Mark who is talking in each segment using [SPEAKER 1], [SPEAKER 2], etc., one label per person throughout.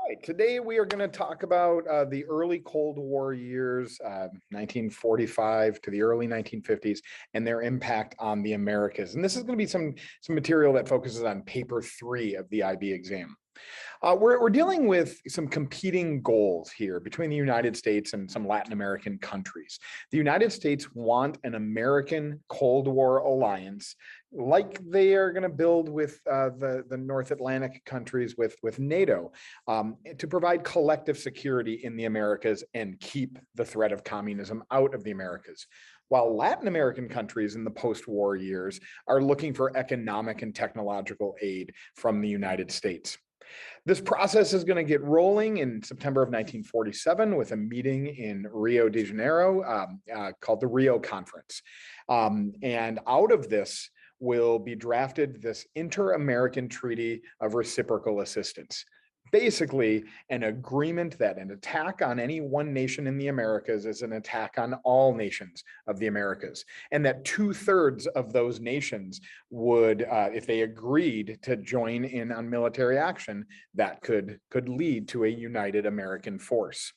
[SPEAKER 1] Right, today we are going to talk about the early Cold War years, 1945 to the early 1950s, and their impact on the Americas. And this is going to be some material that focuses on paper 3 of the IB exam. We're dealing with some competing goals here between the United States and some Latin American countries. The United States want an American Cold War alliance like they are going to build with the North Atlantic countries with NATO to provide collective security in the Americas and keep the threat of communism out of the Americas. While Latin American countries in the post-war years are looking for economic and technological aid from the United States. This process is going to get rolling in September of 1947 with a meeting in Rio de Janeiro called the Rio Conference. And out of this will be drafted this Inter-American Treaty of Reciprocal Assistance. Basically, an agreement that an attack on any one nation in the Americas is an attack on all nations of the Americas, and that 2/3 of those nations would, if they agreed to join in on military action, that could lead to a united American force.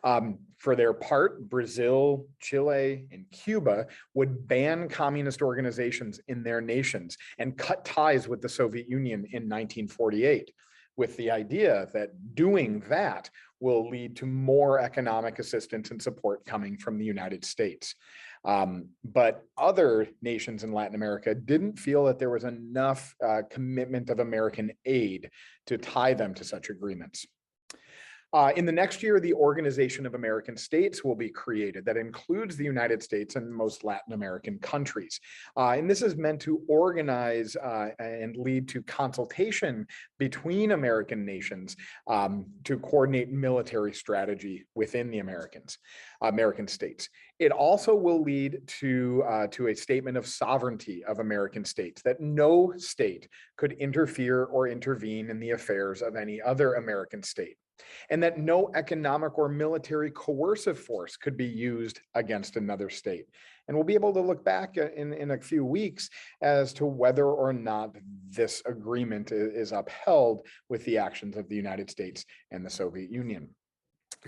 [SPEAKER 1] For their part, Brazil, Chile, and Cuba would ban communist organizations in their nations and cut ties with the Soviet Union in 1948. With the idea that doing that will lead to more economic assistance and support coming from the United States. But other nations in Latin America didn't feel that there was enough commitment of American aid to tie them to such agreements. In the next year, the Organization of American States will be created that includes the United States and most Latin American countries. And this is meant to organize and lead to consultation between American nations to coordinate military strategy within the American states. It also will lead to a statement of sovereignty of American states, that no state could interfere or intervene in the affairs of any other American state, and that no economic or military coercive force could be used against another state. And we'll be able to look back in a few weeks as to whether or not this agreement is upheld with the actions of the United States and the Soviet Union.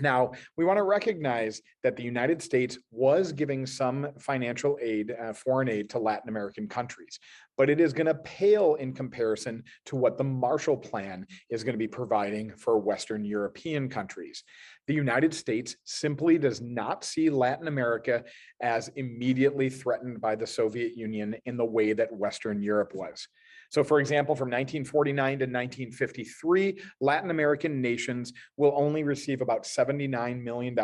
[SPEAKER 1] Now, we want to recognize that the United States was giving some financial aid, foreign aid to Latin American countries, but it is going to pale in comparison to what the Marshall Plan is going to be providing for Western European countries. The United States simply does not see Latin America as immediately threatened by the Soviet Union in the way that Western Europe was. So, for example, from 1949 to 1953, Latin American nations will only receive about $79 million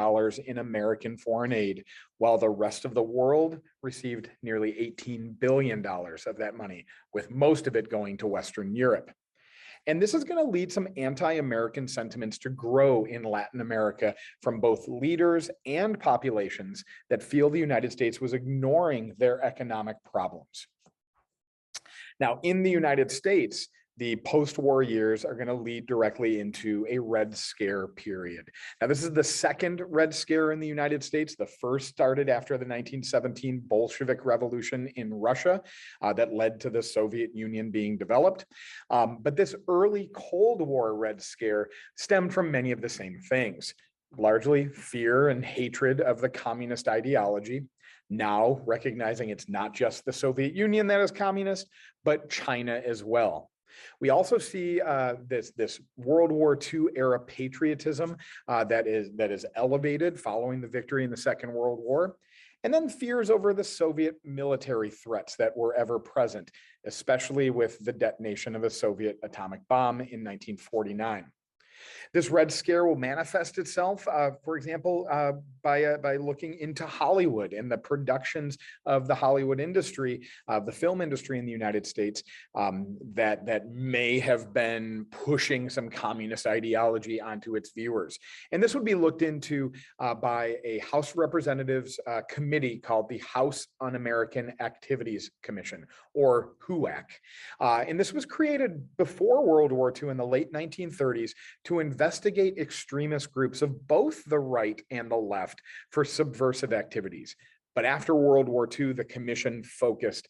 [SPEAKER 1] in American foreign aid, while the rest of the world received nearly $18 billion of that money, with most of it going to Western Europe. And this is going to lead some anti-American sentiments to grow in Latin America from both leaders and populations that feel the United States was ignoring their economic problems. Now, in the United States, the post-war years are going to lead directly into a Red Scare period. Now, this is the second Red Scare in the United States. The first started after the 1917 Bolshevik Revolution in Russia that led to the Soviet Union being developed. But this early Cold War Red Scare stemmed from many of the same things, largely fear and hatred of the communist ideology. Now, recognizing it's not just the Soviet Union that is communist, but China as well. We also see this World War II era patriotism that is elevated following the victory in the Second World War, and then fears over the Soviet military threats that were ever present, especially with the detonation of a Soviet atomic bomb in 1949. This Red Scare will manifest itself, for example, by looking into Hollywood and the productions of the Hollywood industry, the film industry in the United States, that may have been pushing some communist ideology onto its viewers. And this would be looked into by a House of Representatives committee called the House Un-American Activities Commission, or HUAC. And this was created before World War II in the late 1930s to investigate extremist groups of both the right and the left for subversive activities. But after World War II, the commission focused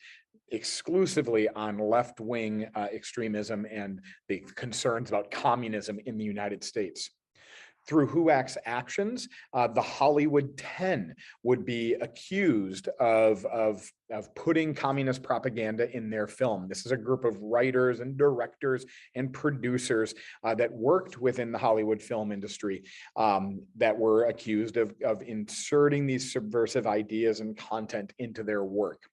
[SPEAKER 1] exclusively on left-wing extremism and the concerns about communism in the United States. Through HUAC's actions, the Hollywood 10 would be accused of putting communist propaganda in their film. This is a group of writers and directors and producers that worked within the Hollywood film industry that were accused of inserting these subversive ideas and content into their work.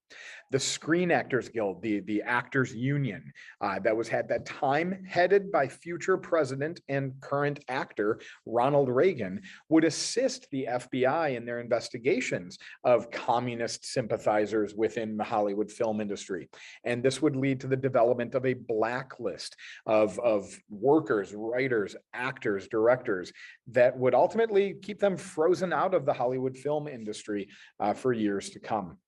[SPEAKER 1] The Screen Actors Guild, the actors union that was at that time headed by future president and current actor Ronald Reagan, would assist the FBI in their investigations of communist sympathizers within the Hollywood film industry. And this would lead to the development of a blacklist of workers, writers, actors, directors that would ultimately keep them frozen out of the Hollywood film industry for years to come.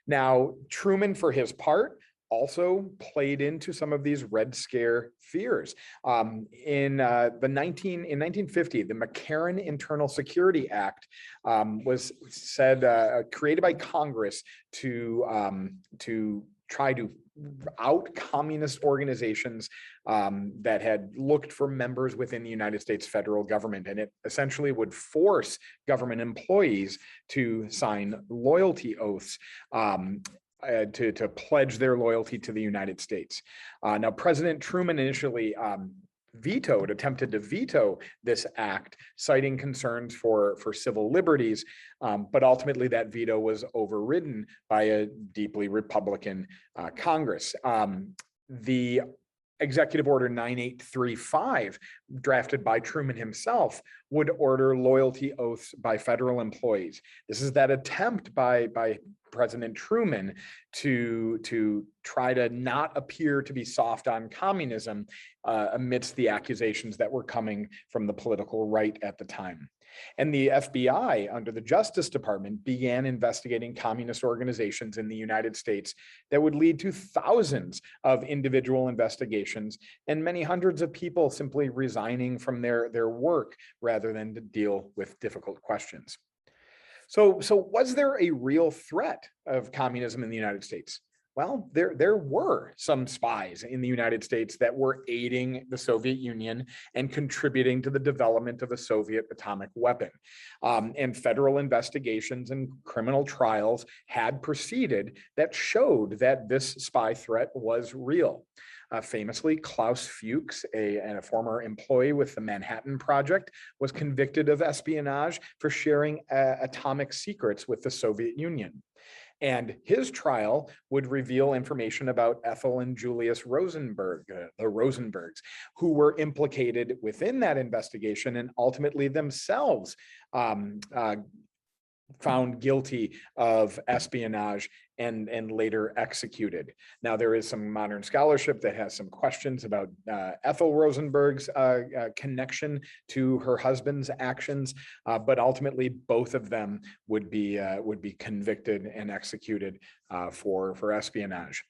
[SPEAKER 1] Now, Truman, for his part, also played into some of these Red Scare fears. In 1950, the McCarran Internal Security Act was created by Congress to try to out communist organizations that had looked for members within the United States federal government. And it essentially would force government employees to sign loyalty oaths to pledge their loyalty to the United States. Now, President Truman initially attempted to veto this act, citing concerns for civil liberties, but ultimately that veto was overridden by a deeply Republican Congress. The Executive Order 9835, drafted by Truman himself, would order loyalty oaths by federal employees. This is that attempt by President Truman to try to not appear to be soft on communism amidst the accusations that were coming from the political right at the time. And the FBI, under the Justice Department, began investigating communist organizations in the United States that would lead to thousands of individual investigations and many hundreds of people simply resigning from their work rather than to deal with difficult questions. So was there a real threat of communism in the United States? Well, there were some spies in the United States that were aiding the Soviet Union and contributing to the development of a Soviet atomic weapon. And federal investigations and criminal trials had proceeded that showed that this spy threat was real. Famously, Klaus Fuchs, a former employee with the Manhattan Project, was convicted of espionage for sharing atomic secrets with the Soviet Union. And his trial would reveal information about Ethel and Julius Rosenberg, the Rosenbergs, who were implicated within that investigation and ultimately themselves found guilty of espionage and later executed. Now, there is some modern scholarship that has some questions about Ethel Rosenberg's connection to her husband's actions, but ultimately both of them would be convicted and executed for espionage.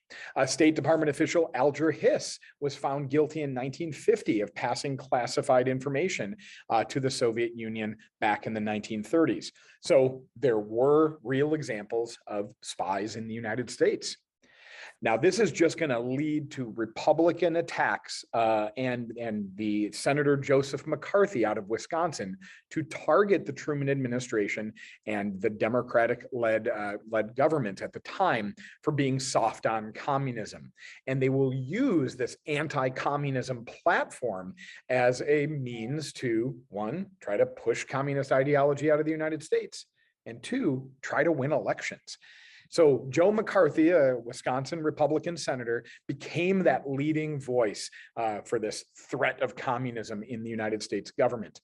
[SPEAKER 1] State Department official Alger Hiss was found guilty in 1950 of passing classified information to the Soviet Union back in the 1930s. So there were real examples of spies in the United States. Now, this is just going to lead to Republican attacks and the Senator Joseph McCarthy out of Wisconsin to target the Truman administration and the Democratic-led government at the time for being soft on communism. And they will use this anti-communism platform as a means to, one, try to push communist ideology out of the United States, and two, try to win elections. So Joe McCarthy, a Wisconsin Republican senator, became that leading voice for this threat of communism in the United States government.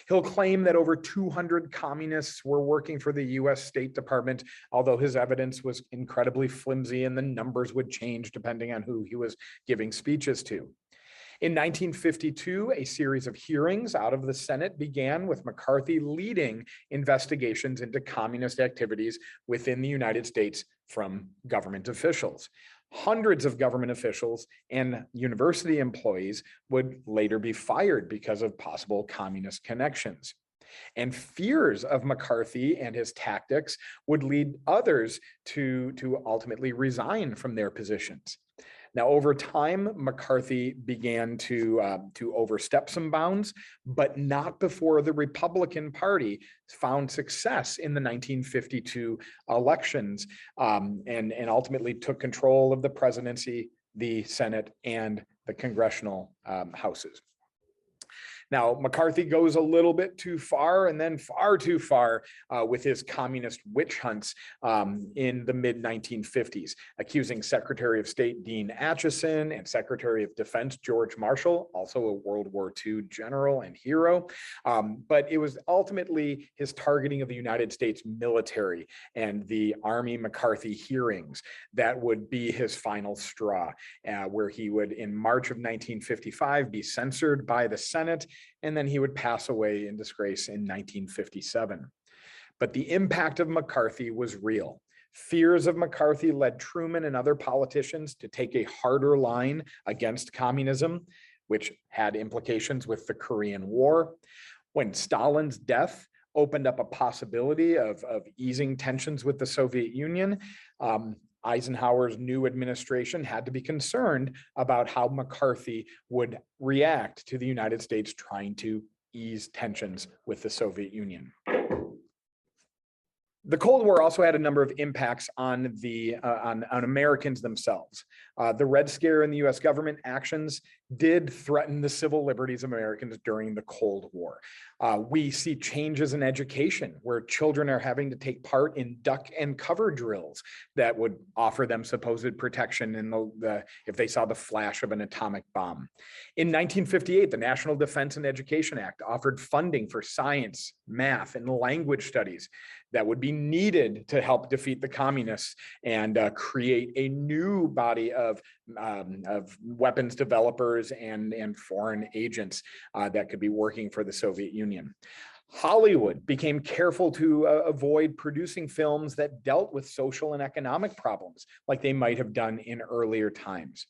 [SPEAKER 1] He'll claim that over 200 communists were working for the US State Department, although his evidence was incredibly flimsy and the numbers would change depending on who he was giving speeches to. In 1952, a series of hearings out of the Senate began with McCarthy leading investigations into communist activities within the United States from government officials. Hundreds of government officials and university employees would later be fired because of possible communist connections. And fears of McCarthy and his tactics would lead others to ultimately resign from their positions. Now, over time, McCarthy began to overstep some bounds, but not before the Republican Party found success in the 1952 elections, and ultimately took control of the presidency, the Senate, and the congressional houses. Now, McCarthy goes a little bit too far, and then far too far with his communist witch hunts in the mid-1950s, accusing Secretary of State Dean Acheson and Secretary of Defense George Marshall, also a World War II general and hero. But it was ultimately his targeting of the United States military and the Army McCarthy hearings that would be his final straw, where he would, in March of 1955, be censored by the Senate, and then he would pass away in disgrace in 1957. But the impact of McCarthy was real. Fears of McCarthy led Truman and other politicians to take a harder line against communism, which had implications with the Korean War. When Stalin's death opened up a possibility of easing tensions with the Soviet Union, Eisenhower's new administration had to be concerned about how McCarthy would react to the United States trying to ease tensions with the Soviet Union. The Cold War also had a number of impacts on on Americans themselves. The Red Scare and the U.S. government actions did threaten the civil liberties of Americans during the Cold War. We see changes in education where children are having to take part in duck and cover drills that would offer them supposed protection if they saw the flash of an atomic bomb. In 1958, the National Defense and Education Act offered funding for science, math, and language studies that would be needed to help defeat the communists and create a new body of weapons developers and foreign agents that could be working for the Soviet Union. Hollywood became careful to avoid producing films that dealt with social and economic problems like they might have done in earlier times.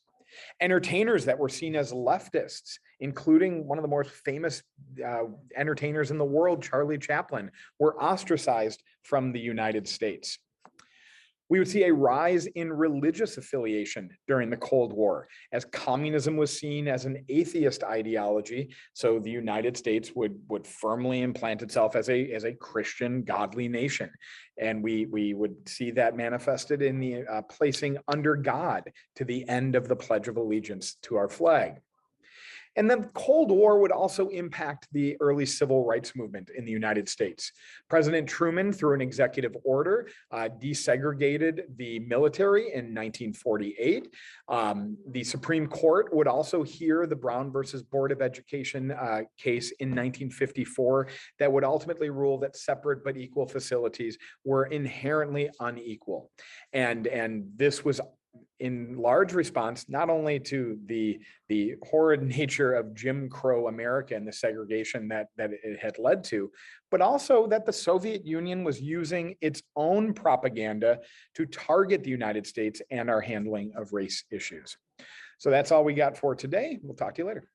[SPEAKER 1] Entertainers that were seen as leftists, including one of the most famous entertainers in the world, Charlie Chaplin, were ostracized from the United States. We would see a rise in religious affiliation during the Cold War, as communism was seen as an atheist ideology. So the United States would firmly implant itself as a Christian, godly nation. And we would see that manifested in the placing under God to the end of the Pledge of Allegiance to our flag. And then the Cold War would also impact the early civil rights movement in the United States. President Truman, through an executive order, desegregated the military in 1948. The Supreme Court would also hear the Brown versus Board of Education case in 1954 that would ultimately rule that separate but equal facilities were inherently unequal. And this was in large response, not only to the horrid nature of Jim Crow America and the segregation that it had led to, but also that the Soviet Union was using its own propaganda to target the United States and our handling of race issues. So that's all we got for today. We'll talk to you later.